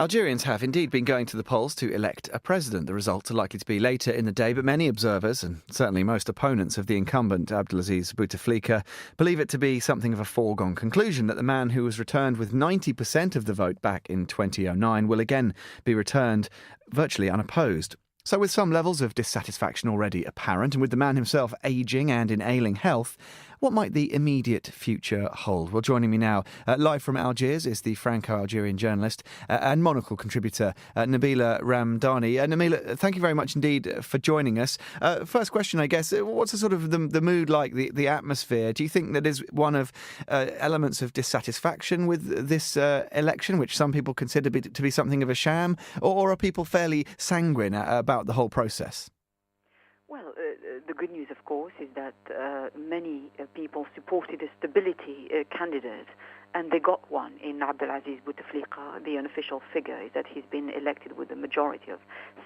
Algerians have indeed been going to the polls to elect a president. The results are likely to be later in the day, but many observers, and certainly most opponents of the incumbent Abdelaziz Bouteflika, believe it to be something of a foregone conclusion that the man who was returned with 90% of the vote back in 2009 will again be returned virtually unopposed. So with some levels of dissatisfaction already apparent, and with the man himself ageing and in ailing health, what might the immediate future hold? Well, joining me now, live from Algiers, is the Franco-Algerian journalist and Monocle contributor, Nabila Ramdani. Nabila, thank you very much indeed for joining us. First question, I guess, what's the sort of the mood like, the atmosphere? Do you think that is one of elements of dissatisfaction with this election, which some people consider to be something of a sham, or are people fairly sanguine about the whole process? Well, the good news, of course, is that many people supported a stability candidate, and they got one in Abdelaziz Bouteflika. The unofficial figure is that he's been elected with a majority of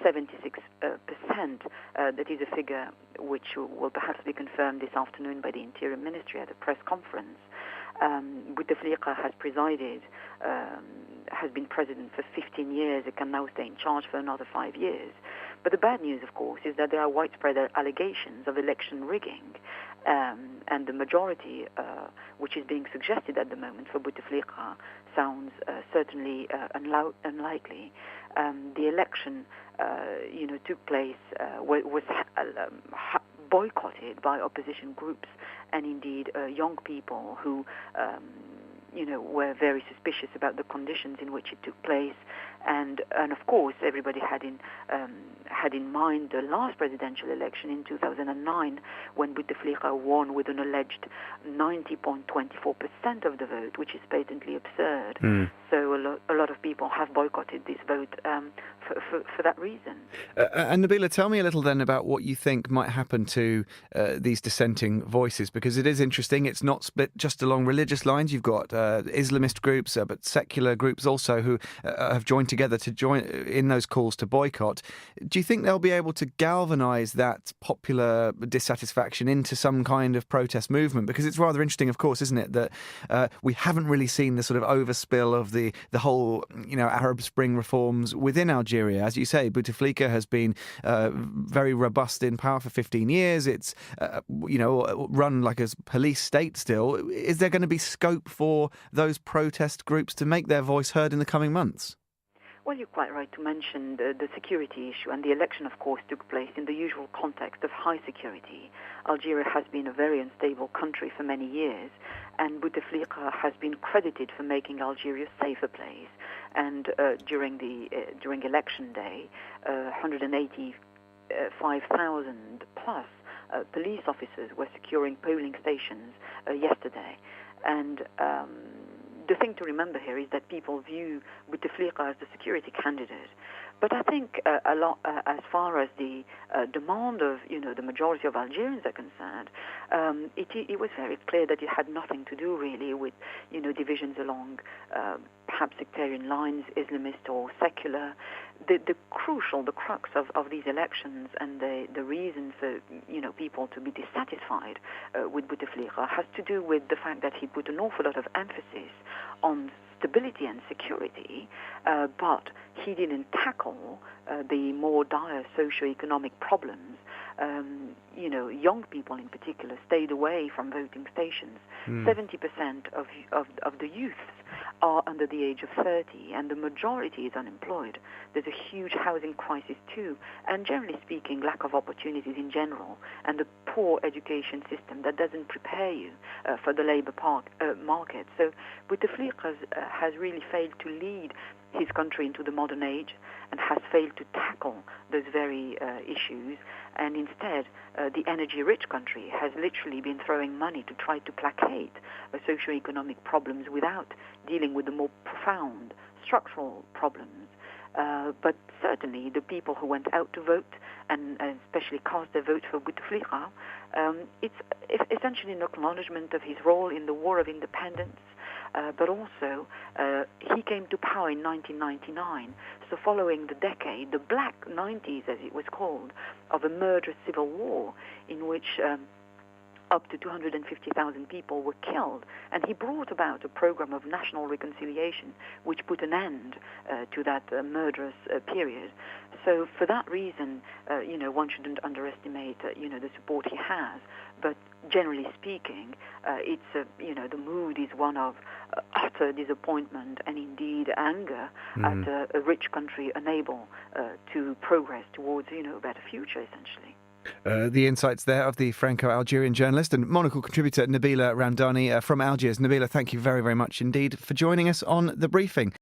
76%. That is a figure which will perhaps be confirmed this afternoon by the Interior Ministry at a press conference. Bouteflika has been president for 15 years. He can now stay in charge for another 5 years. But the bad news, of course, is that there are widespread allegations of election rigging, and the majority, which is being suggested at the moment for Bouteflika, sounds certainly unlikely. The election, took place, was boycotted by opposition groups and indeed young people who were very suspicious about the conditions in which it took place, and of course everybody had in mind the last presidential election in 2009 when Bouteflika won with an alleged 90.24% of the vote, which is patently absurd. So a lot of people have boycotted this vote for that reason. And Nabila, tell me a little then about what you think might happen to these dissenting voices, because it is interesting. It's not split just along religious lines. You've got Islamist groups, but secular groups also who have joined together to join in those calls to boycott. Do you think they'll be able to galvanise that popular dissatisfaction into some kind of protest movement? Because it's rather interesting, of course, isn't it, that we haven't really seen the sort of overspill of the whole, Arab Spring reforms within Algeria. As you say, Bouteflika has been very robust in power for 15 years. It's, run like a police state still. Is there going to be scope for those protest groups to make their voice heard in the coming months? Well, you're quite right to mention the security issue, and the election, of course, took place in the usual context of high security. Algeria has been a very unstable country for many years, and Bouteflika has been credited for making Algeria a safer place. And during election day, 185,000 plus police officers were securing polling stations yesterday, and the thing to remember here is that people view Bouteflika as the security candidate. But I think a lot, as far as the demand of the majority of Algerians are concerned, it was very clear that it had nothing to do really with divisions along perhaps sectarian lines, Islamist or secular. The crux of these elections and the reason for people to be dissatisfied with Bouteflika has to do with the fact that he put an awful lot of emphasis on stability and security, but he didn't tackle the more dire socio-economic problems. Young people in particular stayed away from voting stations. 70% of the youths are under the age of 30, and the majority is unemployed. There's a huge housing crisis too, and generally speaking, lack of opportunities in general, and a poor education system that doesn't prepare you for the labour market. So Bouteflika has really failed to lead his country into the modern age and has failed to tackle those very issues, and instead the energy-rich country has literally been throwing money to try to placate socio-economic problems without dealing with the more profound structural problems. But certainly the people who went out to vote and especially cast their vote for Bouteflika, it's essentially an acknowledgement of his role in the War of Independence, but also he came to power in 1999. So following the decade, the Black 90s, as it was called, of a murderous civil war in which up to 250,000 people were killed, and he brought about a program of national reconciliation which put an end to that murderous period. So for that reason, one shouldn't underestimate, the support he has. But generally speaking, the mood is one of utter disappointment and indeed anger at a rich country unable to progress towards, a better future, essentially. The insights there of the Franco-Algerian journalist and Monocle contributor Nabila Ramdani from Algiers. Nabila, thank you very, very much indeed for joining us on The Briefing.